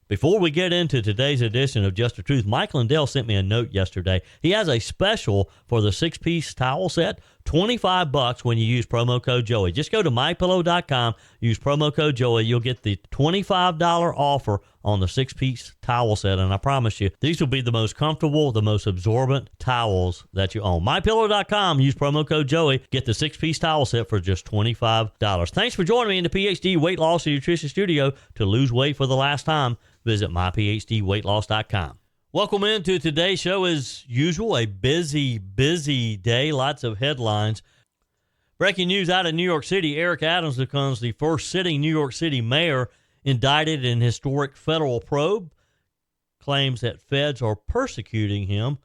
Before we get into today's edition of Just the Truth, Mike Lindell sent me a note yesterday. He has a special for the 6-piece towel set, $25 when you use promo code Joey. Just go to mypillow.com, use promo code Joey. You'll get the $25 offer on the 6-piece towel set, and I promise you, these will be the most comfortable, the most absorbent towels that you own. mypillow.com, use promo code Joey, get the 6-piece towel set for just $25. Thanks for joining me in the PhD Weight Loss and Nutrition Studio. To lose weight for the last time, visit myphdweightloss.com. Welcome into today's show. As usual, a busy day, lots of headlines. Breaking news out of New York City, Eric Adams becomes the first sitting New York City mayor indicted in historic federal probe, claims that feds are persecuting him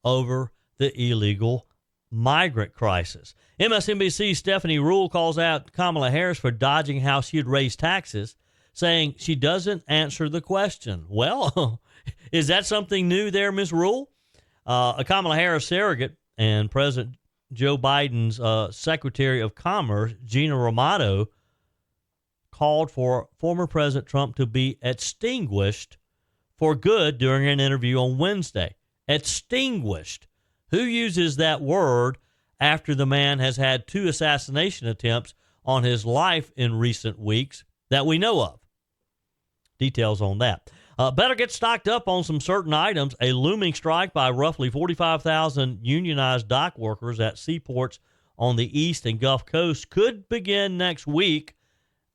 over the illegal migrant crisis. MSNBC's Stephanie Ruhle calls out Kamala Harris for dodging how she had raised taxes, saying she doesn't answer the question. Well, is that something new there, Ms. Ruhle? A Kamala Harris surrogate and President Joe Biden's Secretary of Commerce, Gina, Raimondo, called for former President Trump to be extinguished for good during an interview on Wednesday. Extinguished. Who uses that word after the man has had 2 assassination attempts on his life in recent weeks that we know of? Details on that. Better get stocked up on some certain items. A looming strike by roughly 45,000 unionized dock workers at seaports on the East and Gulf Coast could begin next week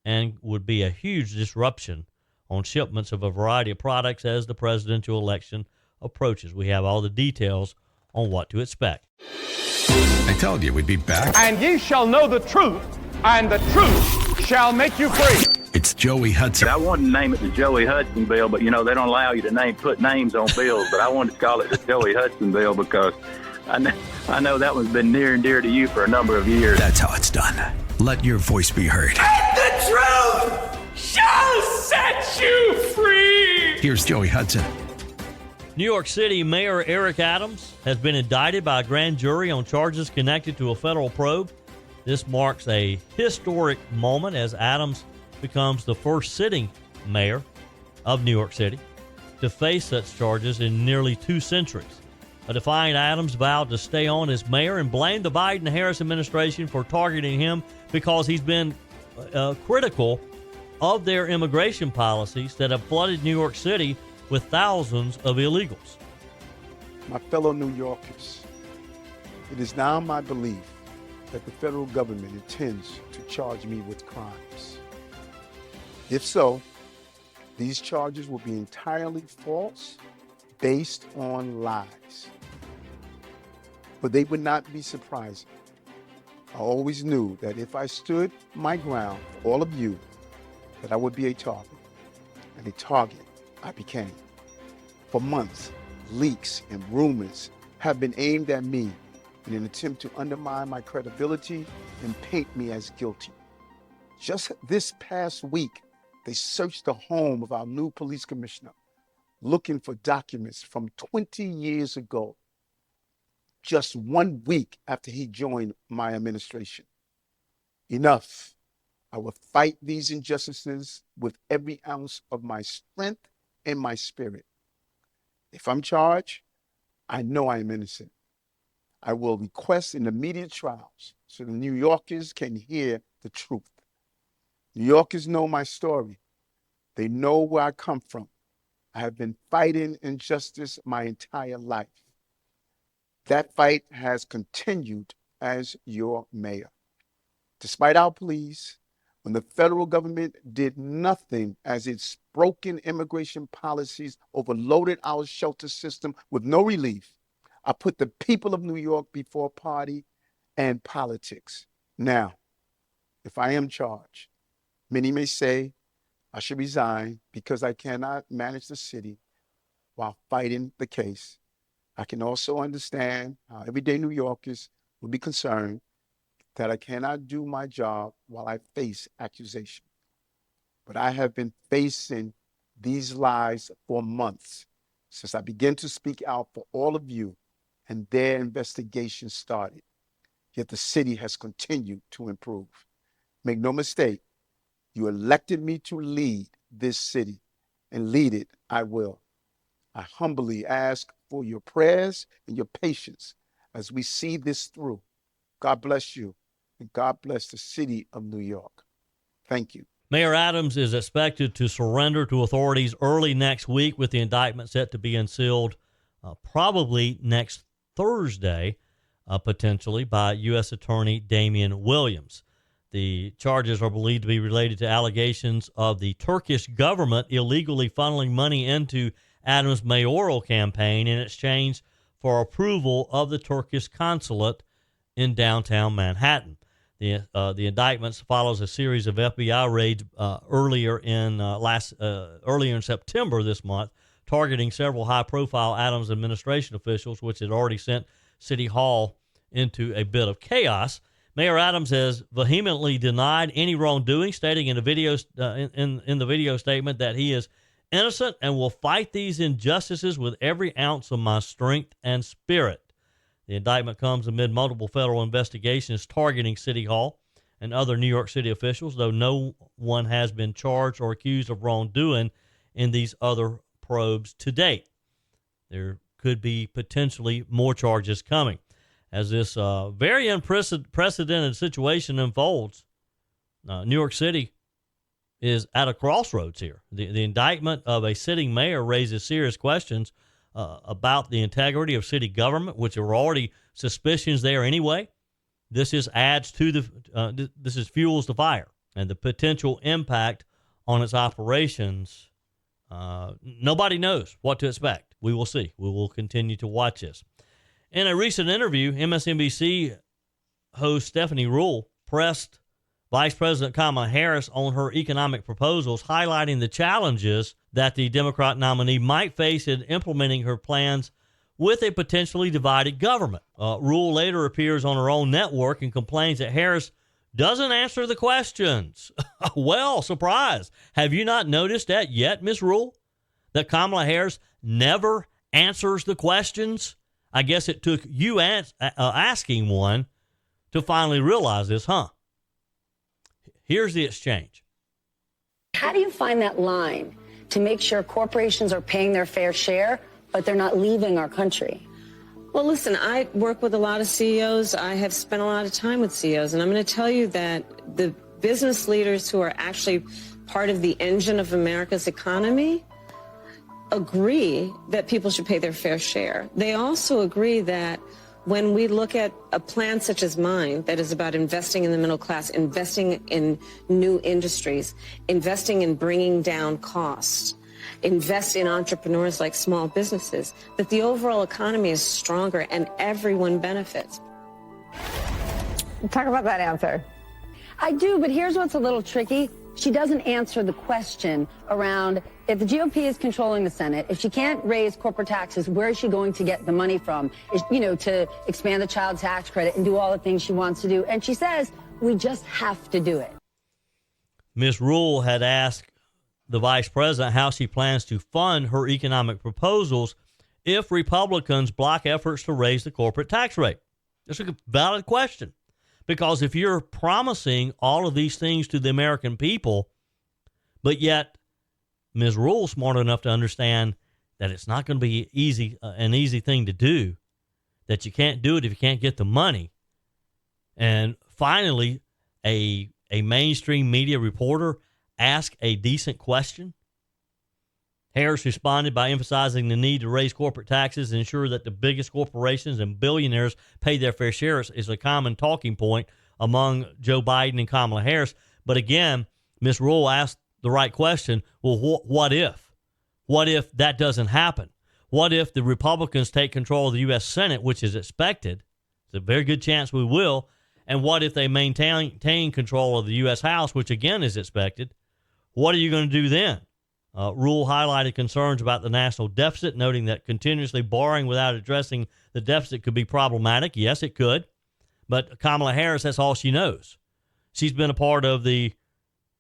and would be a huge disruption on shipments of a variety of products as the presidential election approaches. We have all the details on what to expect. I told you we'd be back. And ye shall know the truth, and the truth shall make you free. It's Joey Hudson. I wanted to name it the Joey Hudson bill, but, they don't allow you to put names on bills. But I wanted to call it the Joey Hudson bill because I know that one's been near and dear to you for a number of years. That's how it's done. Let your voice be heard. And the truth shall set you free. Here's Joey Hudson. New York City Mayor Eric Adams has been indicted by a grand jury on charges connected to a federal probe. This marks a historic moment as Adams becomes the first sitting mayor of New York City to face such charges in nearly 2 centuries. A defiant Adams vowed to stay on as mayor and blamed the Biden-Harris administration for targeting him because he's been critical of their immigration policies that have flooded New York City with thousands of illegals. My fellow New Yorkers, it is now my belief that the federal government intends to charge me with crimes. If so, these charges will be entirely false, based on lies. But they would not be surprising. I always knew that if I stood my ground for all of you, that I would be a target. And a target I became. For months, leaks and rumors have been aimed at me in an attempt to undermine my credibility and paint me as guilty. Just this past week, they searched the home of our new police commissioner, looking for documents from 20 years ago, just 1 week after he joined my administration. Enough. I will fight these injustices with every ounce of my strength and my spirit. If I'm charged, I know I am innocent. I will request an immediate trials so the New Yorkers can hear the truth. New Yorkers know my story. They know where I come from. I have been fighting injustice my entire life. That fight has continued as your mayor. Despite our pleas, when the federal government did nothing as its broken immigration policies overloaded our shelter system with no relief, I put the people of New York before party and politics. Now, if I am charged, many may say I should resign because I cannot manage the city while fighting the case. I can also understand how everyday New Yorkers will be concerned that I cannot do my job while I face accusation. But I have been facing these lies for months since I began to speak out for all of you and their investigation started. Yet the city has continued to improve. Make no mistake, you elected me to lead this city, and lead it, I will. I humbly ask for your prayers and your patience as we see this through. God bless you, and God bless the city of New York. Thank you. Mayor Adams is expected to surrender to authorities early next week, with the indictment set to be unsealed probably next Thursday, potentially, by U.S. Attorney Damian Williams. The charges are believed to be related to allegations of the Turkish government illegally funneling money into Adams' mayoral campaign in exchange for approval of the Turkish consulate in downtown Manhattan. The indictments follows a series of FBI raids earlier in September this month, targeting several high-profile Adams administration officials, which had already sent City Hall into a bit of chaos. Mayor Adams has vehemently denied any wrongdoing, stating in the video statement that he is innocent and will fight these injustices with every ounce of my strength and spirit. The indictment comes amid multiple federal investigations targeting City Hall and other New York City officials, though no one has been charged or accused of wrongdoing in these other probes to date. There could be potentially more charges coming. As this very unprecedented situation unfolds, New York City is at a crossroads here. The indictment of a sitting mayor raises serious questions about the integrity of city government, which are already suspicions there anyway. This fuels the fire, and the potential impact on its operations. Nobody knows what to expect. We will see. We will continue to watch this. In a recent interview, MSNBC host Stephanie Ruhle pressed Vice President Kamala Harris on her economic proposals, highlighting the challenges that the Democrat nominee might face in implementing her plans with a potentially divided government. Ruhle later appears on her own network and complains that Harris doesn't answer the questions. Well, surprise. Have you not noticed that yet, Ms. Ruhle? That Kamala Harris never answers the questions? I guess it took you asking one to finally realize this, huh? Here's the exchange. How do you find that line to make sure corporations are paying their fair share, but they're not leaving our country? Well, listen, I work with a lot of CEOs. I have spent a lot of time with CEOs, and I'm going to tell you that the business leaders who are actually part of the engine of America's economy agree that people should pay their fair share. They also agree that when we look at a plan such as mine that is about investing in the middle class, investing in new industries, investing in bringing down costs, invest in entrepreneurs like small businesses, that the overall economy is stronger and everyone benefits. Talk about that answer. I do, but here's what's a little tricky. She doesn't answer the question around if the GOP is controlling the Senate, if she can't raise corporate taxes, where is she going to get the money from, to expand the child tax credit and do all the things she wants to do? And she says, we just have to do it. Ms. Ruhle had asked the vice president how she plans to fund her economic proposals if Republicans block efforts to raise the corporate tax rate. It's a valid question. Because if you're promising all of these things to the American people, but yet Ms. Ruhle's smart enough to understand that it's not going to be an easy thing to do, that you can't do it if you can't get the money. And finally, a mainstream media reporter asked a decent question. Harris responded by emphasizing the need to raise corporate taxes and ensure that the biggest corporations and billionaires pay their fair share is a common talking point among Joe Biden and Kamala Harris. But again, Ms. Ruhle asked the right question. Well, what if? What if that doesn't happen? What if the Republicans take control of the U.S. Senate, which is expected? There's a very good chance we will. And what if they maintain control of the U.S. House, which again is expected? What are you going to do then? Ruhle highlighted concerns about the national deficit, noting that continuously borrowing without addressing the deficit could be problematic. Yes, it could. But Kamala Harris, that's all she knows. She's been a part of the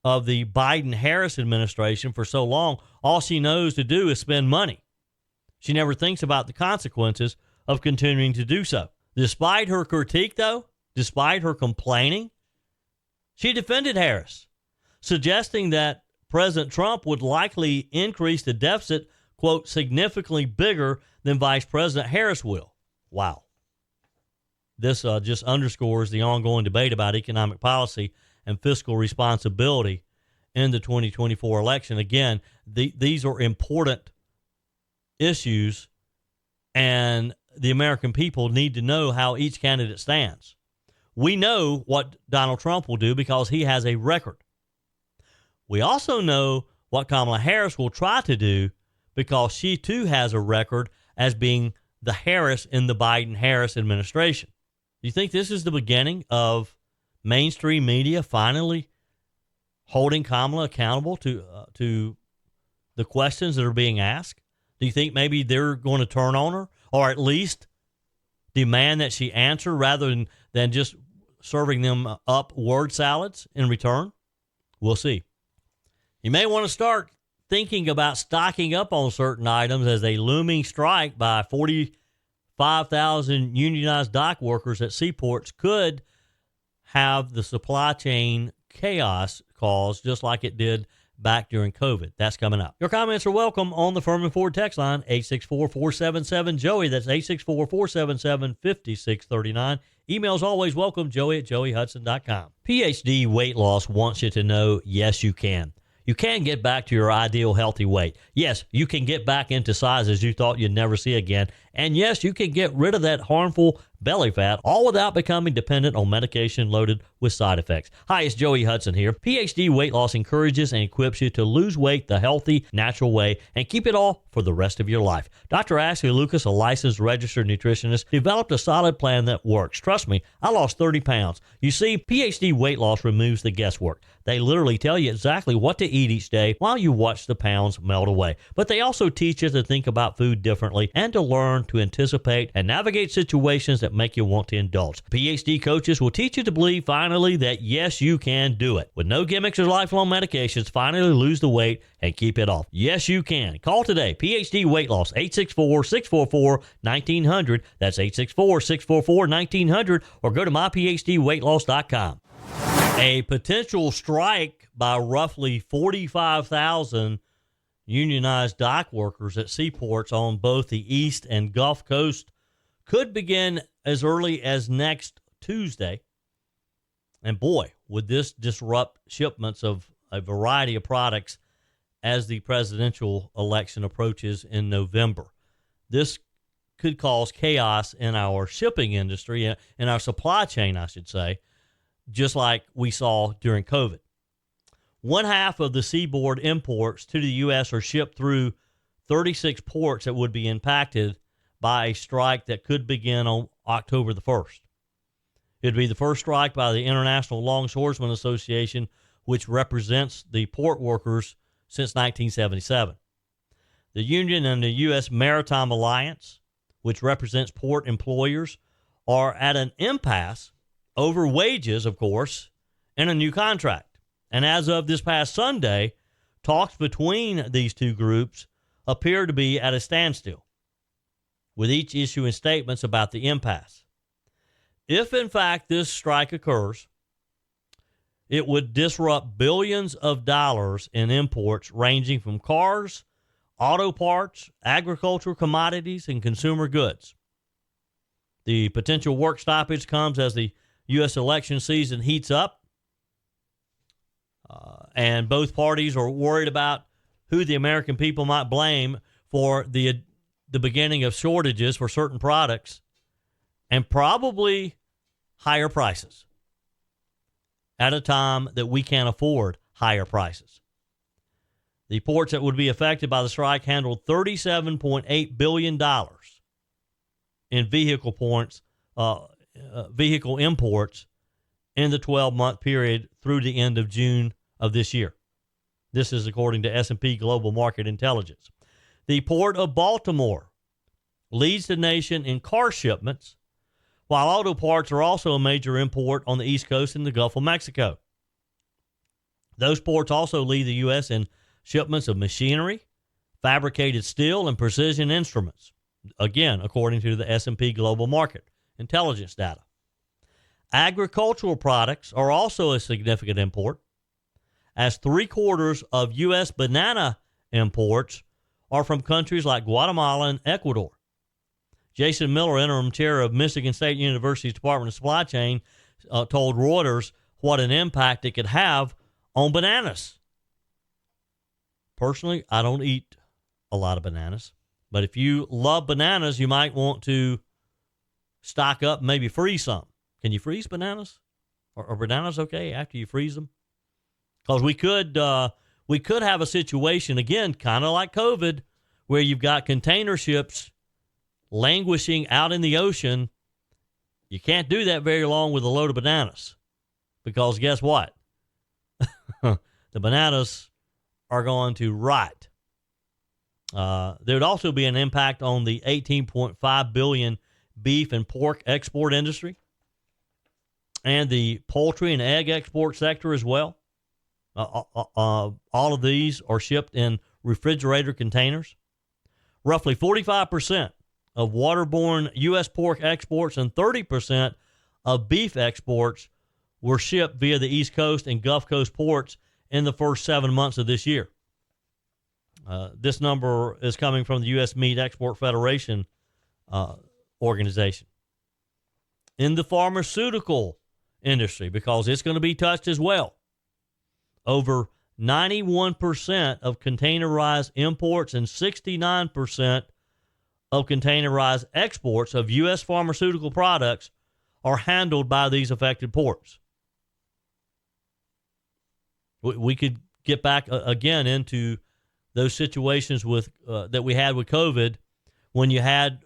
Biden-Harris administration for so long. All she knows to do is spend money. She never thinks about the consequences of continuing to do so. Despite her critique, though, despite her complaining, she defended Harris, suggesting that President Trump would likely increase the deficit, quote, significantly bigger than Vice President Harris will. Wow. This just underscores the ongoing debate about economic policy and fiscal responsibility in the 2024 election. Again, these are important issues, and the American people need to know how each candidate stands. We know what Donald Trump will do because he has a record. We also know what Kamala Harris will try to do because she too has a record as being the Harris in the Biden-Harris administration. Do you think this is the beginning of mainstream media finally holding Kamala accountable to the questions that are being asked? Do you think maybe they're going to turn on her, or at least demand that she answer rather than just serving them up word salads in return? We'll see. You may want to start thinking about stocking up on certain items as a looming strike by 45,000 unionized dock workers at seaports could have the supply chain chaos caused just like it did back during COVID. That's coming up. Your comments are welcome on the Firmin Ford text line, 864-477-JOEY. That's 864-477-5639. Emails always welcome, joey@joeyhudson.com. PhD Weight Loss wants you to know, yes, you can. You can get back to your ideal healthy weight. Yes, you can get back into sizes you thought you'd never see again. And yes, you can get rid of that harmful belly fat, all without becoming dependent on medication loaded with side effects. Hi, it's Joey Hudson here. PhD Weight Loss encourages and equips you to lose weight the healthy, natural way and keep it all for the rest of your life. Dr. Ashley Lucas, a licensed registered nutritionist, developed a solid plan that works. Trust me, I lost 30 pounds. You see, PhD Weight Loss removes the guesswork. They literally tell you exactly what to eat each day while you watch the pounds melt away. But they also teach you to think about food differently and to learn to anticipate and navigate situations that make you want to indulge. PhD coaches will teach you to believe finally that yes, you can do it. With no gimmicks or lifelong medications, finally lose the weight and keep it off. Yes, you can. Call today. PhD Weight Loss, 864-644-1900. That's 864-644-1900, or go to myphdweightloss.com. A potential strike by roughly 45,000 unionized dock workers at seaports on both the East and Gulf Coast could begin as early as next Tuesday. And boy, would this disrupt shipments of a variety of products as the presidential election approaches in November. This could cause chaos in our shipping industry, in our supply chain, I should say, just like we saw during COVID. One half of the seaboard imports to the U.S. are shipped through 36 ports that would be impacted by a strike that could begin on October the 1st. It would be the first strike by the International Longshoremen Association, which represents the port workers since 1977. The union and the U.S. Maritime Alliance, which represents port employers, are at an impasse over wages, of course, and a new contract. And as of this past Sunday, talks between these two groups appear to be at a standstill, with each issuing statements about the impasse. If, in fact, this strike occurs, it would disrupt billions of dollars in imports ranging from cars, auto parts, agricultural commodities, and consumer goods. The potential work stoppage comes as the U.S. election season heats up, and both parties are worried about who the American people might blame for the beginning of shortages for certain products and probably higher prices at a time that we can't afford higher prices. The ports that would be affected by the strike handled $37.8 billion in vehicle imports in the 12-month period through the end of June of this year. This is according to S&P Global Market Intelligence. The Port of Baltimore leads the nation in car shipments, while auto parts are also a major import on the East Coast and the Gulf of Mexico. Those ports also lead the U.S. in shipments of machinery, fabricated steel, and precision instruments, again, according to the S&P Global Market Intelligence data. Agricultural products are also a significant import, as 3/4 of U.S. banana imports are from countries like Guatemala and Ecuador. Jason Miller, interim chair of Michigan State University's Department of Supply Chain, told Reuters what an impact it could have on bananas. Personally, I don't eat a lot of bananas, but if you love bananas, you might want to stock up, maybe freeze some. Can you freeze bananas? Are bananas okay after you freeze them? Because we could have a situation, again, kind of like COVID, where you've got container ships languishing out in the ocean. You can't do that very long with a load of bananas, because guess what? The bananas are going to rot. There would also be an impact on the $18.5 billion beef and pork export industry and the poultry and egg export sector as well. All of these are shipped in refrigerator containers. Roughly 45% of waterborne U.S. pork exports and 30% of beef exports were shipped via the East Coast and Gulf Coast ports in the first 7 months of this year. This number is coming from the U.S. Meat Export Federation organization. In the pharmaceutical industry, because it's going to be touched as well, over 91% of containerized imports and 69% of containerized exports of U.S. pharmaceutical products are handled by these affected ports. We could get back again into those situations with that we had with COVID, when you had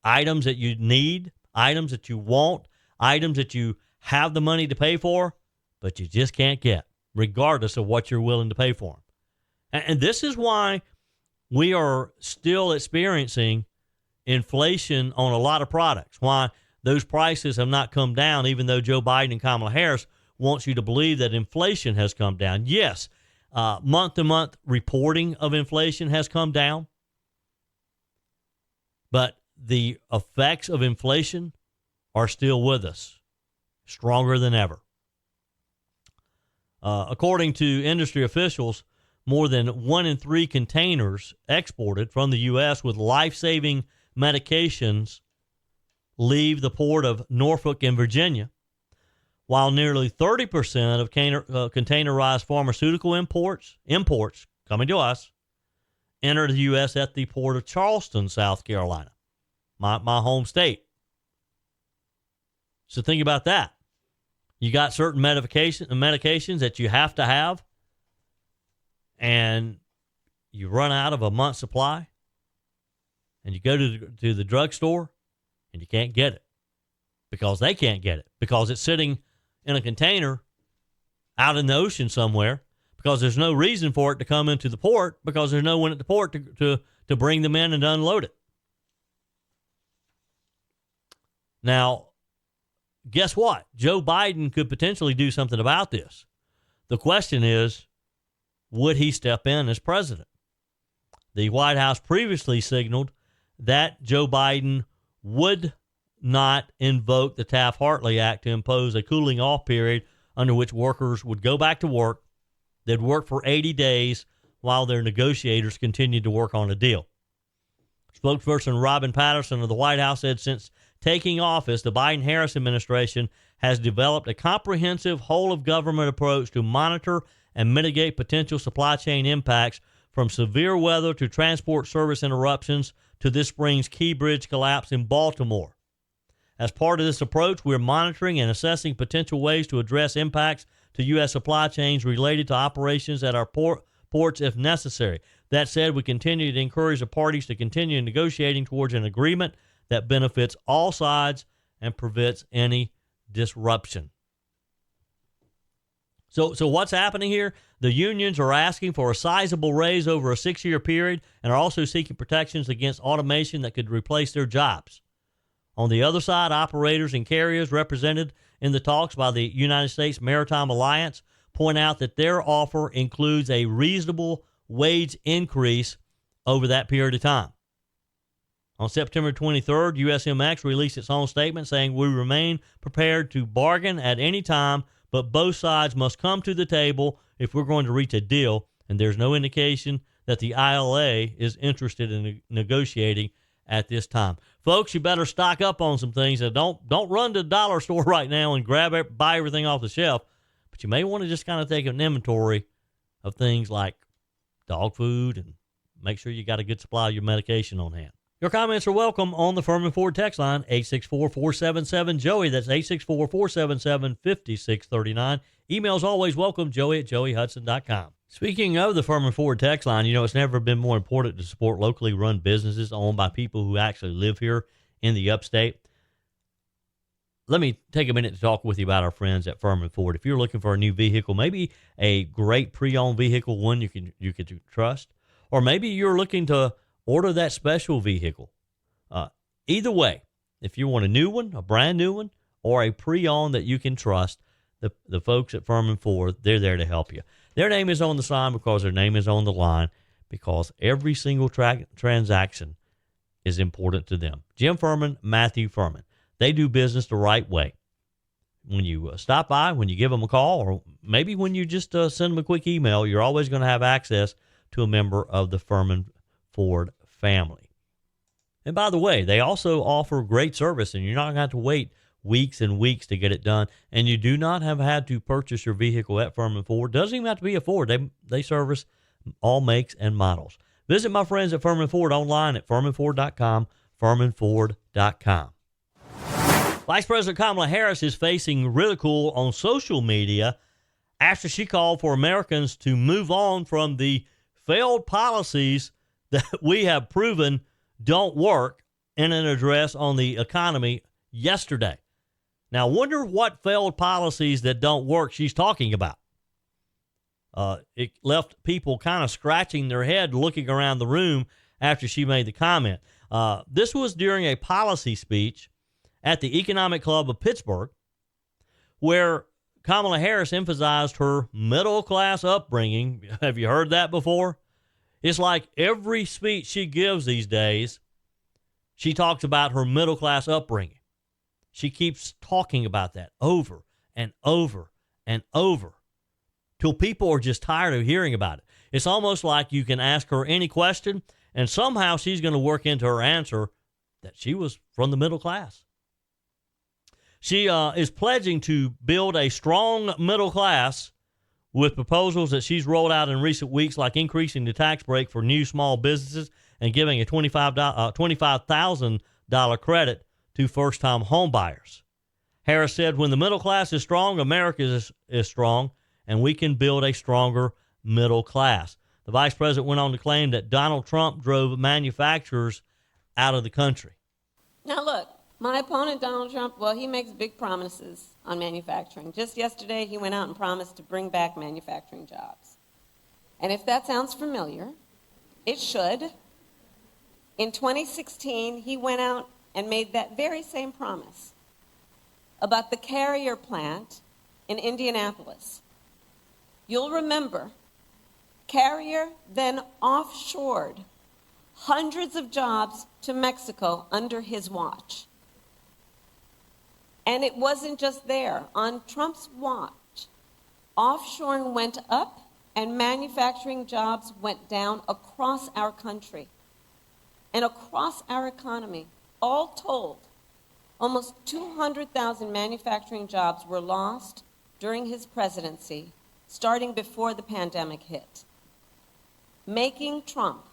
items that you need, items that you want, items that you have the money to pay for, but you just can't get, regardless of what you're willing to pay for them. And this is why we are still experiencing inflation on a lot of products, why those prices have not come down, even though Joe Biden and Kamala Harris wants you to believe that inflation has come down. Yes, month-to-month reporting of inflation has come down, but the effects of inflation are still with us, stronger than ever. According to industry officials, more than 1 in 3 containers exported from the U.S. with life-saving medications leave the port of Norfolk in Virginia, while nearly 30% of containerized pharmaceutical imports coming to us enter the U.S. at the port of Charleston, South Carolina, my home state. So think about that. You got certain medications that you have to have, and you run out of a month's supply, and you go to the drugstore, and you can't get it because they can't get it, because it's sitting in a container out in the ocean somewhere, because there's no reason for it to come into the port, because there's no one at the port to bring them in and unload it. Now, guess what? Joe Biden could potentially do something about this. The question is, would he step in as president? The White House previously signaled that Joe Biden would not invoke the Taft-Hartley Act to impose a cooling off period under which workers would go back to work. They'd work for 80 days while their negotiators continued to work on a deal. Spokesperson Robin Patterson of the White House said since taking office, the Biden-Harris administration has developed a comprehensive whole-of-government approach to monitor and mitigate potential supply chain impacts, from severe weather to transport service interruptions to this spring's Key Bridge collapse in Baltimore. As part of this approach, we're monitoring and assessing potential ways to address impacts to U.S. supply chains related to operations at our ports if necessary. That said, we continue to encourage the parties to continue negotiating towards an agreement that benefits all sides and prevents any disruption. So what's happening here? The unions are asking for a sizable raise over a 6-year period and are also seeking protections against automation that could replace their jobs. On the other side, operators and carriers represented in the talks by the United States Maritime Alliance point out that their offer includes a reasonable wage increase over that period of time. On September 23rd, USMX released its own statement saying, "We remain prepared to bargain at any time, but both sides must come to the table if we're going to reach a deal, and there's no indication that the ILA is interested in negotiating at this time. Folks, you better stock up on some things. And don't run to the dollar store right now and buy everything off the shelf, but you may want to just kind of take an inventory of things like dog food and make sure you got a good supply of your medication on hand. Your comments are welcome on the Firmin Ford text line, 864-477-JOEY. That's 864-477-5639. Emails always welcome, joey@joeyhudson.com. Speaking of the Firmin Ford text line, it's never been more important to support locally run businesses owned by people who actually live here in the upstate. Let me take a minute to talk with you about our friends at Firmin Ford. If you're looking for a new vehicle, maybe a great pre-owned vehicle, one you can trust, or maybe you're looking to order that special vehicle. Either way, if you want a new one, a brand new one, or a pre-owned that you can trust, the folks at Firmin Ford, they're there to help you. Their name is on the sign because their name is on the line, because every single transaction is important to them. Jim Firmin, Matthew Firmin. They do business the right way. When you stop by, when you give them a call, or maybe when you just send them a quick email, you're always going to have access to a member of the Firmin Ford family. And by the way, they also offer great service, and you're not going to have to wait weeks and weeks to get it done. And you do not have had to purchase your vehicle at Firmin Ford. Doesn't even have to be a Ford. They service all makes and models. Visit my friends at Firmin Ford online at firminford.com, firminford.com. Vice President Kamala Harris is facing ridicule on social media after she called for Americans to move on from the failed policies that we have proven don't work in an address on the economy yesterday. Now, wonder what failed policies that don't work she's talking about. It left people kind of scratching their head looking around the room after she made the comment. This was during a policy speech at the Economic Club of Pittsburgh, where Kamala Harris emphasized her middle-class upbringing. Have you heard that before? It's like every speech she gives these days, she talks about her middle-class upbringing. She keeps talking about that over and over and over till people are just tired of hearing about it. It's almost like you can ask her any question, and somehow she's going to work into her answer that she was from the middle class. She is pledging to build a strong middle class with proposals that she's rolled out in recent weeks, like increasing the tax break for new small businesses and giving a $25,000 credit to first-time home buyers. Harris said, when the middle class is strong, America is strong, and we can build a stronger middle class. The vice president went on to claim that Donald Trump drove manufacturers out of the country. Now, look, my opponent, Donald Trump, well, he makes big promises on manufacturing. Just yesterday, he went out and promised to bring back manufacturing jobs. And if that sounds familiar, it should. In 2016, he went out and made that very same promise about the Carrier plant in Indianapolis. You'll remember, Carrier then offshored hundreds of jobs to Mexico under his watch. And it wasn't just there. On Trump's watch, offshoring went up and manufacturing jobs went down across our country and across our economy. All told, almost 200,000 manufacturing jobs were lost during his presidency, starting before the pandemic hit, making Trump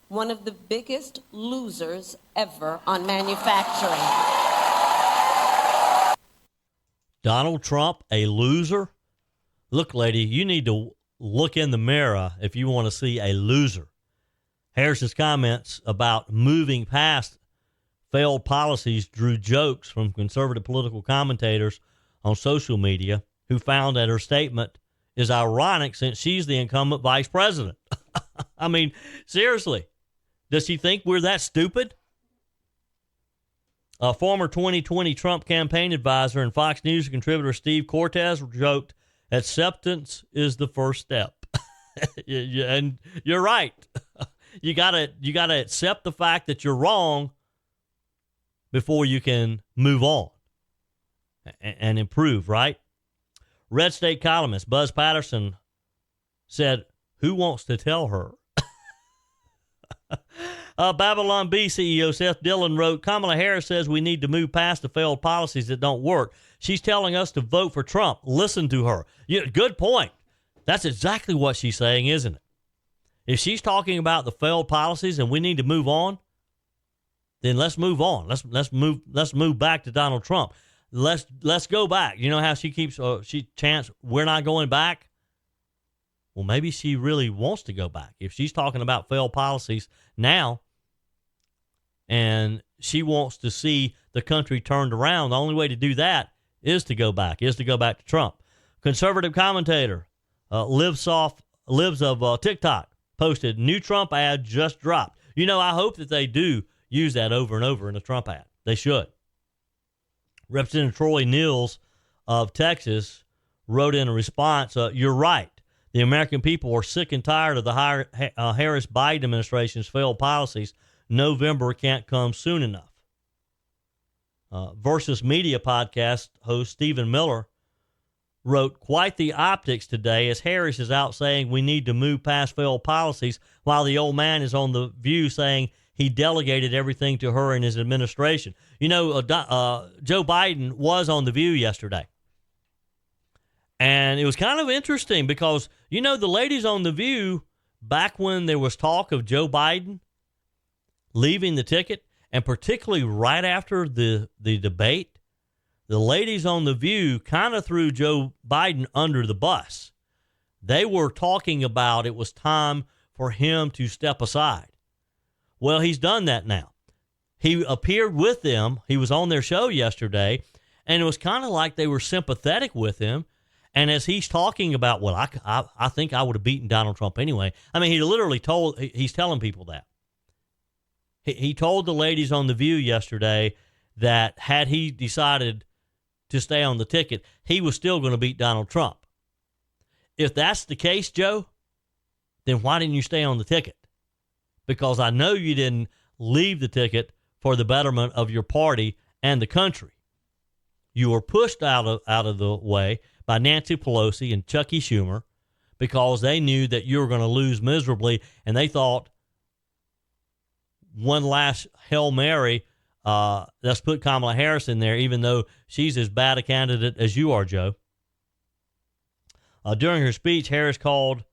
one of the biggest losers ever on manufacturing. Donald Trump, a loser? Look, lady, you need to look in the mirror if you want to see a loser. Harris's comments about moving past failed policies drew jokes from conservative political commentators on social media who found that her statement is ironic since she's the incumbent vice president. I mean, seriously, does she think we're that stupid? A former 2020 Trump campaign advisor and Fox News contributor Steve Cortez joked, acceptance is the first step. And you're right. You gotta accept the fact that you're wrong before you can move on and improve, right? Red State columnist Buzz Patterson said, "Who wants to tell her?" Babylon Bee CEO Seth Dillon wrote, "Kamala Harris says we need to move past the failed policies that don't work. She's telling us to vote for Trump. Listen to her." Good point. That's exactly what she's saying, isn't it? If she's talking about the failed policies and we need to move on, then let's move on. Let's move back to Donald Trump. Let's go back. You know how she keeps she chants, "We're not going back." Well, maybe she really wants to go back. If she's talking about failed policies now and she wants to see the country turned around, the only way to do that is to go back to Trump. Conservative commentator Lives of TikTok posted, "New Trump ad just dropped." I hope that they do use that over and over in a Trump ad. They should. Representative Troy Nehls of Texas wrote in a response, "You're right. The American people are sick and tired of the Harris-Biden administration's failed policies. November can't come soon enough." Versus Media podcast host Stephen Miller wrote, "Quite the optics today as Harris is out saying we need to move past failed policies while the old man is on The View saying he delegated everything to her and his administration." Joe Biden was on The View yesterday. And it was kind of interesting because, the ladies on The View, back when there was talk of Joe Biden leaving the ticket, and particularly right after the debate, the ladies on The View kind of threw Joe Biden under the bus. They were talking about it was time for him to step aside. Well, he's done that now. He appeared with them. He was on their show yesterday, and it was kind of like they were sympathetic with him. And as he's talking about, well, I think I would have beaten Donald Trump anyway. I mean, he's telling people that. He told the ladies on The View yesterday that had he decided to stay on the ticket, he was still going to beat Donald Trump. If that's the case, Joe, then why didn't you stay on the ticket? Because I know you didn't leave the ticket for the betterment of your party and the country. You were pushed out of the way by Nancy Pelosi and Chucky Schumer because they knew that you were going to lose miserably, and they thought one last Hail Mary, let's put Kamala Harris in there, even though she's as bad a candidate as you are, Joe. During her speech, Harris called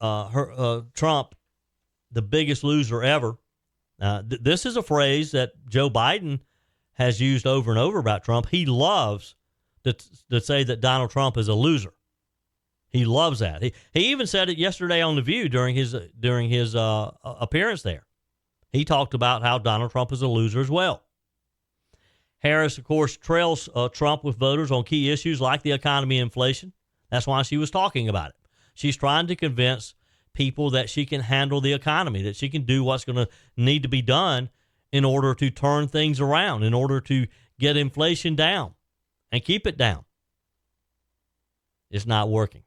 Trump the biggest loser ever. This is a phrase that Joe Biden has used over and over about Trump. He loves to say that Donald Trump is a loser. He loves that. He even said it yesterday on The View during his appearance there. He talked about how Donald Trump is a loser as well. Harris, of course, trails Trump with voters on key issues like the economy and inflation. That's why she was talking about it. She's trying to convince people that she can handle the economy, that she can do what's going to need to be done in order to turn things around, in order to get inflation down and keep it down. It's not working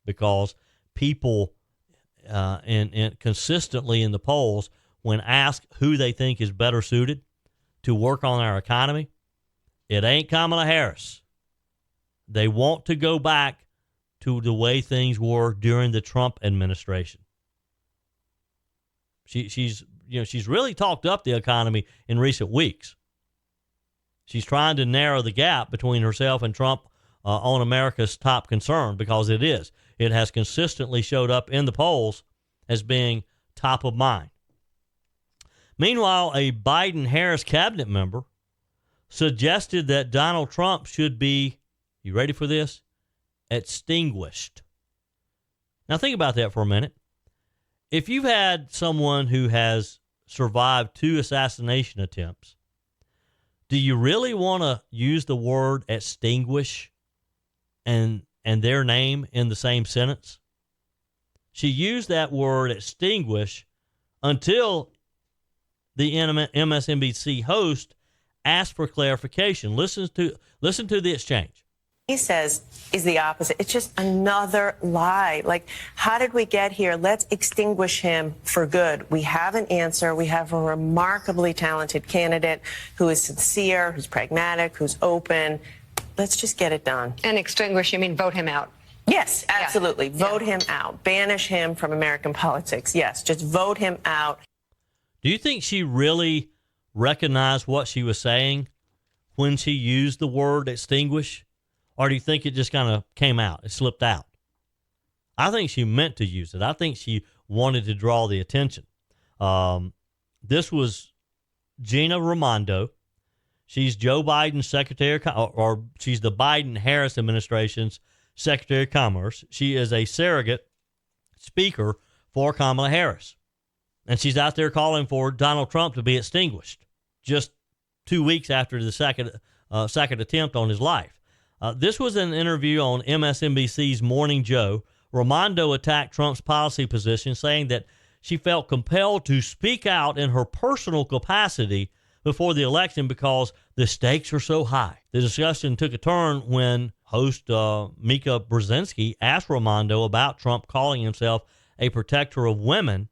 because people and consistently in the polls, when asked who they think is better suited to work on our economy, it ain't Kamala Harris. They want to go back to the way things were during the Trump administration. She's really talked up the economy in recent weeks. She's trying to narrow the gap between herself and Trump on America's top concern, because it is. It has consistently showed up in the polls as being top of mind. Meanwhile, a Biden-Harris cabinet member suggested that Donald Trump should be, you ready for this? Extinguished. Now think about that for a minute. If you've had someone who has survived 2 assassination attempts, do you really want to use the word extinguish and their name in the same sentence? She used that word extinguish until the MSNBC host asked for clarification. Listen to the exchange. He says is the opposite. It's just another lie. Like, how did we get here? Let's extinguish him for good. We have an answer. We have a remarkably talented candidate who is sincere, who's pragmatic, who's open. Let's just get it done. And extinguish, you mean vote him out? Yes, absolutely. Vote him out. Banish him from American politics. Yes, just vote him out. Do you think she really recognized what she was saying when she used the word extinguish? Or do you think it just kind of came out? It slipped out? I think she meant to use it. I think she wanted to draw the attention. This was Gina Raimondo. She's Joe Biden's secretary, or she's the Biden-Harris administration's Secretary of Commerce. She is a surrogate speaker for Kamala Harris. And she's out there calling for Donald Trump to be extinguished just 2 weeks after the second attempt on his life. This was an interview on MSNBC's Morning Joe. Raimondo attacked Trump's policy position, saying that she felt compelled to speak out in her personal capacity before the election because the stakes are so high. The discussion took a turn when host Mika Brzezinski asked Raimondo about Trump calling himself a protector of women.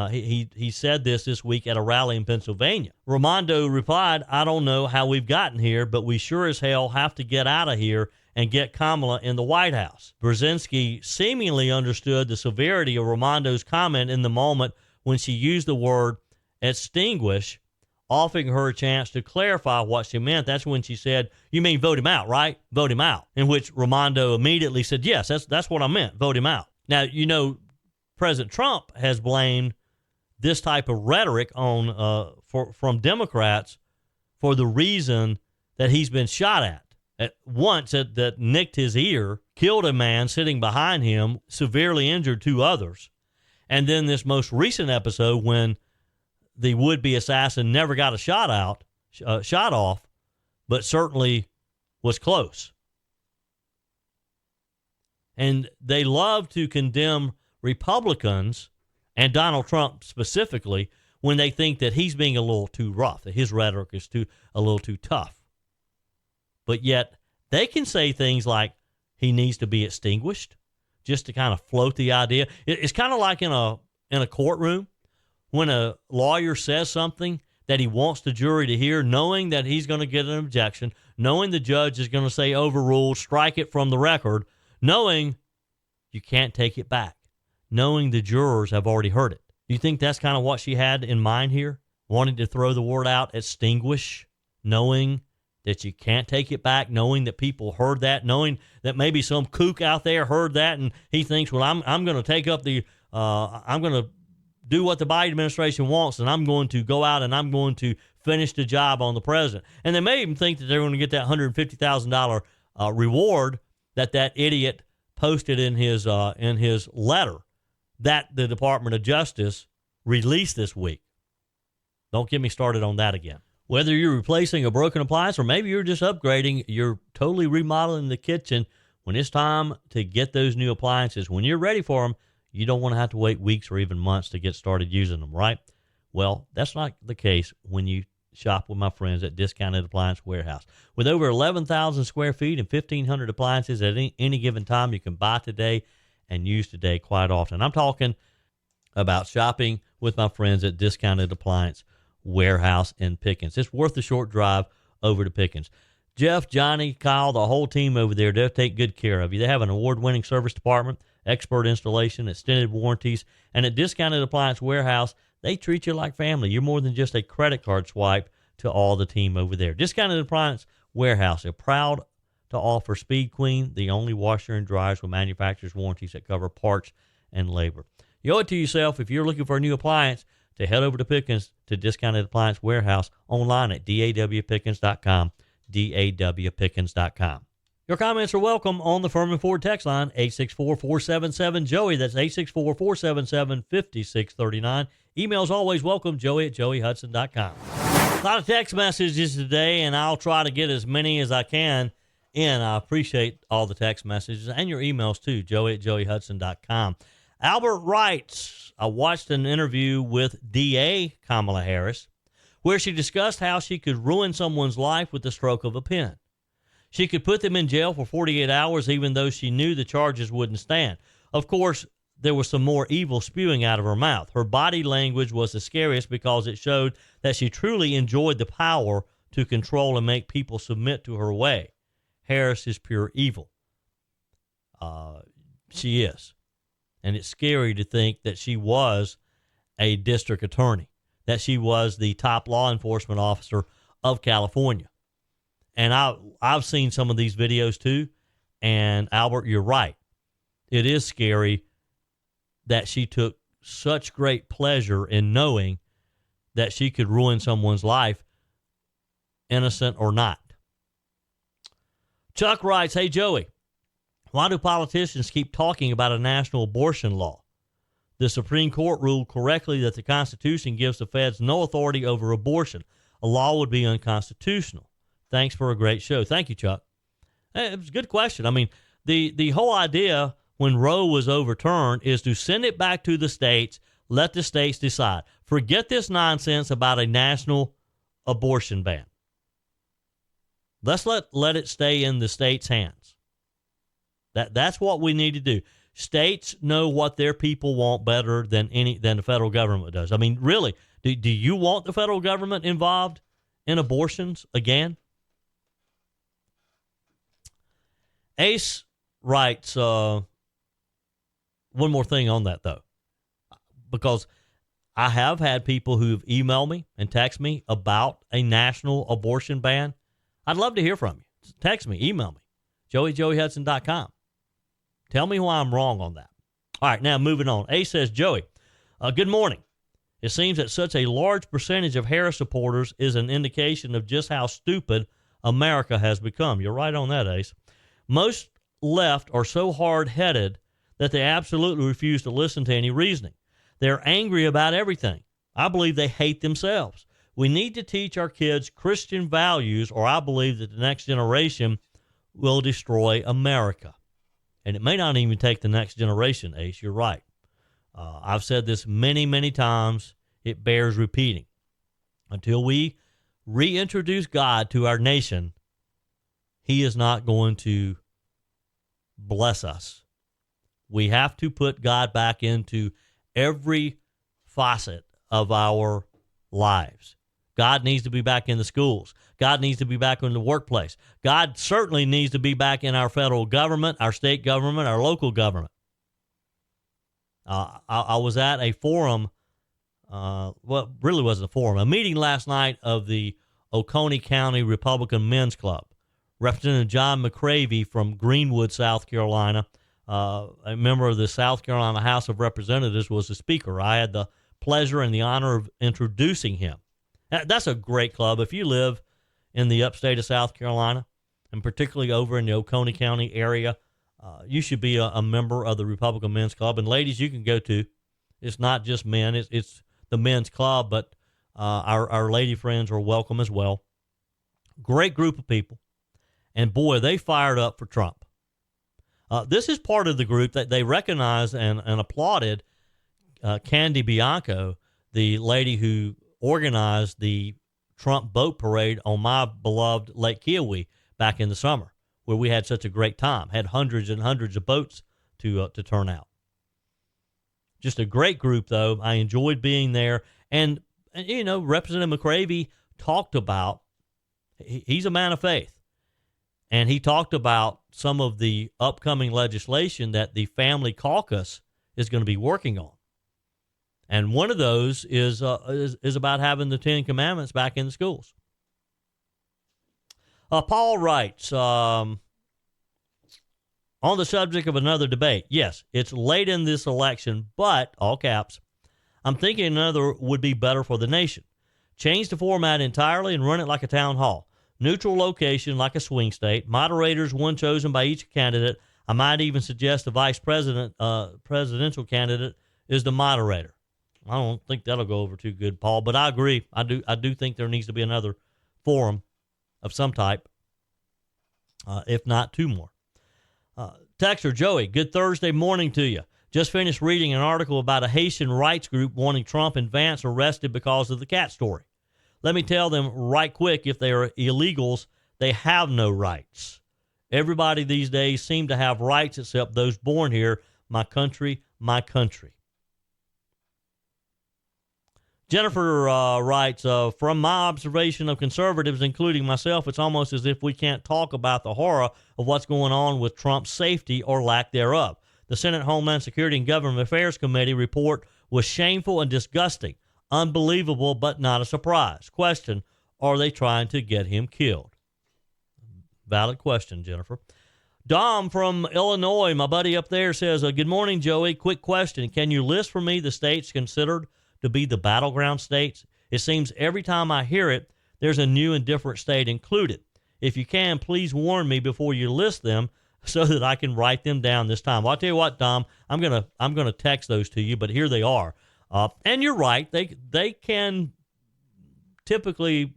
He said this week at a rally in Pennsylvania. Raimondo replied, "I don't know how we've gotten here, but we sure as hell have to get out of here and get Kamala in the White House." Brzezinski seemingly understood the severity of Raimondo's comment in the moment when she used the word extinguish, offering her a chance to clarify what she meant. That's when she said, "You mean vote him out, right? Vote him out." In which Raimondo immediately said, "Yes, that's what I meant. Vote him out." Now, you know, President Trump has blamed this type of rhetoric on from Democrats for the reason that he's been shot at once that nicked his ear, killed a man sitting behind him, severely injured two others. And then this most recent episode when the would-be assassin never got a shot off, but certainly was close. And they love to condemn Republicans and Donald Trump specifically when they think that he's being a little too rough, that his rhetoric is a little too tough. But yet they can say things like he needs to be extinguished just to kind of float the idea. It's kind of like in a courtroom when a lawyer says something that he wants the jury to hear, knowing that he's going to get an objection, knowing the judge is going to say overruled, strike it from the record, knowing you can't take it back, knowing the jurors have already heard it. Do you think that's kind of what she had in mind here? Wanting to throw the word out, extinguish, knowing that you can't take it back, knowing that people heard that, knowing that maybe some kook out there heard that and he thinks, well, I'm going to take up I'm going to do what the Biden administration wants, and I'm going to go out and I'm going to finish the job on the president. And they may even think that they're going to get that $150,000 reward that idiot posted in his letter that the Department of Justice released this week. Don't get me started on that again. Whether you're replacing a broken appliance or maybe you're just upgrading, you're totally remodeling the kitchen, when it's time to get those new appliances, when you're ready for them, you don't want to have to wait weeks or even months to get started using them, right? Well, that's not the case when you shop with my friends at Discounted Appliance Warehouse. With over 11,000 square feet and 1,500 appliances at any given time, you can buy today and use today quite often. I'm talking about shopping with my friends at Discounted Appliance Warehouse in Pickens. It's worth the short drive over to Pickens. Jeff, Johnny, Kyle, the whole team over there, they'll take good care of you. They have an award-winning service department, expert installation, extended warranties, and at Discounted Appliance Warehouse, they treat you like family. You're more than just a credit card swipe to all the team over there. Discounted Appliance Warehouse, are proud to offer Speed Queen, the only washer and dryers with manufacturer's warranties that cover parts and labor. You owe it to yourself, if you're looking for a new appliance, to head over to Pickens to Discounted Appliance Warehouse online at dawpickens.com, dawpickens.com. Your comments are welcome on the Firmin Ford text line, 864-477-JOEY. That's 864-477-5639. Emails always welcome, joey@joeyhudson.com. A lot of text messages today, and I'll try to get as many as I can in. I appreciate all the text messages and your emails too, joey@joeyhudson.com. Albert writes, I watched an interview with DA Kamala Harris where she discussed how she could ruin someone's life with the stroke of a pen. She could put them in jail for 48 hours even though she knew the charges wouldn't stand. Of course, there was some more evil spewing out of her mouth. Her body language was the scariest because it showed that she truly enjoyed the power to control and make people submit to her way. Harris is pure evil. She is. And it's scary to think that she was a district attorney, that she was the top law enforcement officer of California. And I've seen some of these videos too. And Albert, you're right. It is scary that she took such great pleasure in knowing that she could ruin someone's life, innocent or not. Chuck writes, hey, Joey, why do politicians keep talking about a national abortion law? The Supreme Court ruled correctly that the Constitution gives the feds no authority over abortion. A law would be unconstitutional. Thanks for a great show. Thank you, Chuck. It was a good question. I mean, the whole idea when Roe was overturned is to send it back to the states, let the states decide. Forget this nonsense about a national abortion ban. Let's let it stay in the states' hands. That's what we need to do. States know what their people want better than the federal government does. I mean, really, do you want the federal government involved in abortions again? Ace writes, one more thing on that, though, because I have had people who've emailed me and text me about a national abortion ban. I'd love to hear from you. Text me, email me, joeyhudson.com. Tell me why I'm wrong on that. All right, now moving on. Ace says, Joey, good morning. It seems that such a large percentage of Harris supporters is an indication of just how stupid America has become. You're right on that, Ace. Most left are so hard-headed that they absolutely refuse to listen to any reasoning. They're angry about everything. I believe they hate themselves. We need to teach our kids Christian values, or I believe that the next generation will destroy America. And it may not even take the next generation, Ace. You're right. I've said this many, many times. It bears repeating. Until we reintroduce God to our nation, he is not going to bless us. We have to put God back into every facet of our lives. God needs to be back in the schools. God needs to be back in the workplace. God certainly needs to be back in our federal government, our state government, our local government. I was at a forum, well, it really wasn't a forum, a meeting last night of the Oconee County Republican Men's Club. Representative John McCravey from Greenwood, South Carolina, a member of the South Carolina House of Representatives, was the speaker. I had the pleasure and the honor of introducing him. That's a great club. If you live in the upstate of South Carolina, and particularly over in the Oconee County area, you should be a member of the Republican Men's Club. And ladies, you can go to. It's not just men. It's the men's club, but our lady friends are welcome as well. Great group of people. And boy, they fired up for Trump. This is part of the group that they recognized and applauded Candy Bianco, the lady who organized the Trump boat parade on my beloved Lake Kiowee back in the summer, where we had such a great time, had hundreds and hundreds of boats to turn out. Just a great group, though. I enjoyed being there. And you know, Representative McCravey talked about, he's a man of faith. And he talked about some of the upcoming legislation that the Family Caucus is going to be working on. And one of those is about having the Ten Commandments back in the schools. Paul writes, on the subject of another debate, yes, it's late in this election, but, all caps, I'm thinking another would be better for the nation. Change the format entirely and run it like a town hall. Neutral location like a swing state. Moderators, one chosen by each candidate. I might even suggest the vice president, presidential candidate is the moderator. I don't think that'll go over too good, Paul, but I agree. I do think there needs to be another forum of some type, if not two more. Texter Joey, good Thursday morning to you. Just finished reading an article about a Haitian rights group wanting Trump and Vance arrested because of the cat story. Let me tell them right quick, if they are illegals, they have no rights. Everybody these days seem to have rights except those born here. My country, my country. Jennifer writes, from my observation of conservatives, including myself, it's almost as if we can't talk about the horror of what's going on with Trump's safety or lack thereof. The Senate Homeland Security and Government Affairs Committee report was shameful and disgusting, unbelievable, but not a surprise. Question, are they trying to get him killed? Valid question, Jennifer. Dom from Illinois, my buddy up there, says, good morning, Joey. Quick question. Can you list for me the states considered to be the battleground states? It seems every time I hear it, there's a new and different state included. If you can, please warn me before you list them so that I can write them down this time. Well, I'll tell you what, Dom, I'm gonna text those to you, but here they are. And you're right. They can typically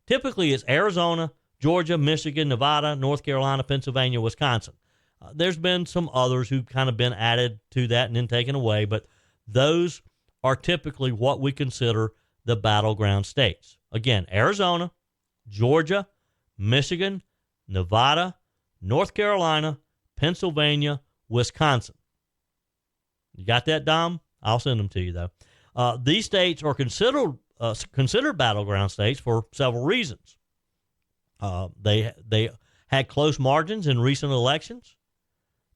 it's Arizona, Georgia, Michigan, Nevada, North Carolina, Pennsylvania, Wisconsin. There's been some others who've kind of been added to that and then taken away, but those are typically what we consider the battleground states. Again, Arizona, Georgia, Michigan, Nevada, North Carolina, Pennsylvania, Wisconsin. You got that, Dom? I'll send them to you, though. These states are considered battleground states for several reasons. They had close margins in recent elections.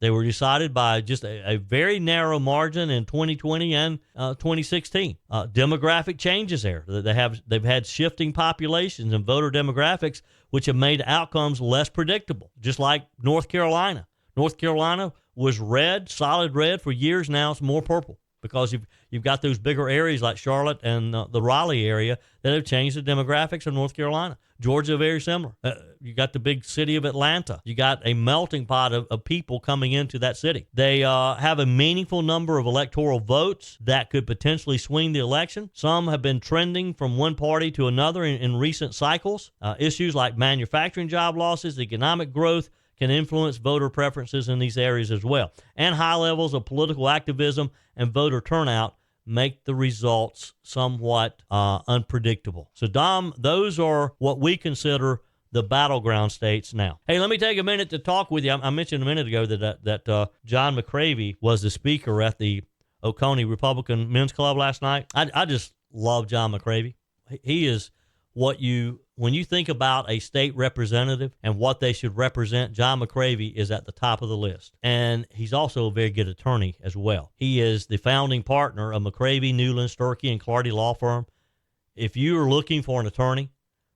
They were decided by just a very narrow margin in 2020 and 2016. Demographic changes there. They've had shifting populations and voter demographics, which have made outcomes less predictable, just like North Carolina. North Carolina was red, solid red for years. Now it's more purple because you've got those bigger areas like Charlotte and the Raleigh area that have changed the demographics of North Carolina. Georgia, very similar. You got the big city of Atlanta. You got a melting pot of people coming into that city. They have a meaningful number of electoral votes that could potentially swing the election. Some have been trending from one party to another in recent cycles. Issues like manufacturing job losses, economic growth can influence voter preferences in these areas as well. And high levels of political activism and voter turnout make the results somewhat unpredictable. So, Dom, those are what we consider the battleground states now. Hey, let me take a minute to talk with you. I mentioned a minute ago that John McCravey was the speaker at the Oconee Republican Men's Club last night. I just love John McCravey. He is when you think about a state representative and what they should represent, John McCravey is at the top of the list. And he's also a very good attorney as well. He is the founding partner of McCravey, Newland, Sturkey, and Clardy Law Firm. If you are looking for an attorney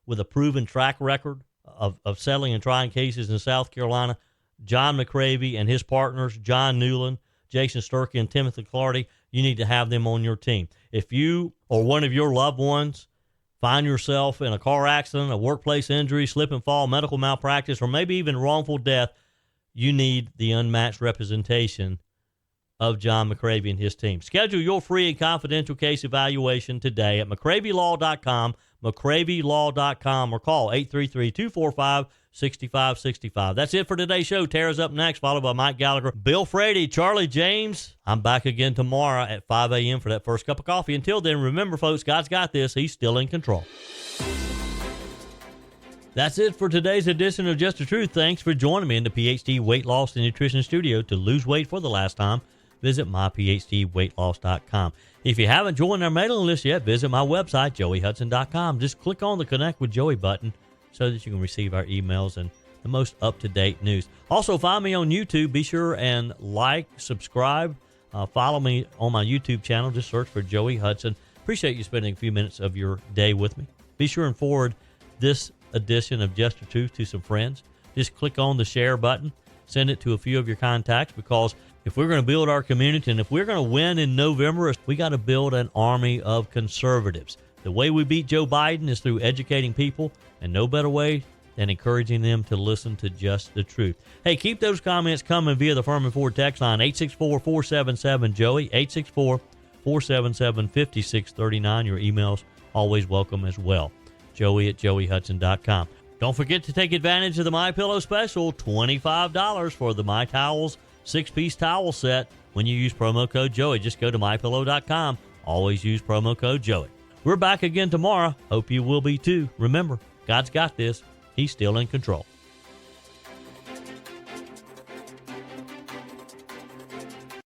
with a proven track record of settling and trying cases in South Carolina, John McCravey and his partners, John Newland, Jason Sturkey, and Timothy Clardy, you need to have them on your team. If you or one of your loved ones find yourself in a car accident, a workplace injury, slip and fall, medical malpractice, or maybe even wrongful death, you need the unmatched representation of John McCravey and his team. Schedule your free and confidential case evaluation today at McCraveyLaw.com, McCraveyLaw.com, or call 833-245-6565. That's it for today's show. Tara's up next, followed by Mike Gallagher, Bill Frady, Charlie James. I'm back again tomorrow at 5 a.m. for that first cup of coffee. Until then, remember, folks, God's got this. He's still in control. That's it for today's edition of Just the Truth. Thanks for joining me in the PhD Weight Loss and Nutrition Studio. To lose weight for the last time, visit myphdweightloss.com. If you haven't joined our mailing list yet, visit my website, joeyhudson.com. Just click on the Connect with Joey button so that you can receive our emails and the most up-to-date news. Also, find me on YouTube. Be sure and like, subscribe, follow me on my YouTube channel. Just search for Joey Hudson. Appreciate you spending a few minutes of your day with me. Be sure and forward this edition of Just the Truth to some friends. Just click on the share button. Send it to a few of your contacts, because if we're going to build our community and if we're going to win in November, we got to build an army of conservatives. The way we beat Joe Biden is through educating people, and no better way than encouraging them to listen to Just the Truth. Hey, keep those comments coming via the Firmin Ford text line, 864-477-JOEY, 864-477-5639. Your emails always welcome as well. Joey@joeyhudson.com. Don't forget to take advantage of the MyPillow special, $25 for the My Towels 6-piece towel set when you use promo code Joey. Just go to mypillow.com. Always use promo code Joey. We're back again tomorrow. Hope you will be too. Remember, God's got this. He's still in control.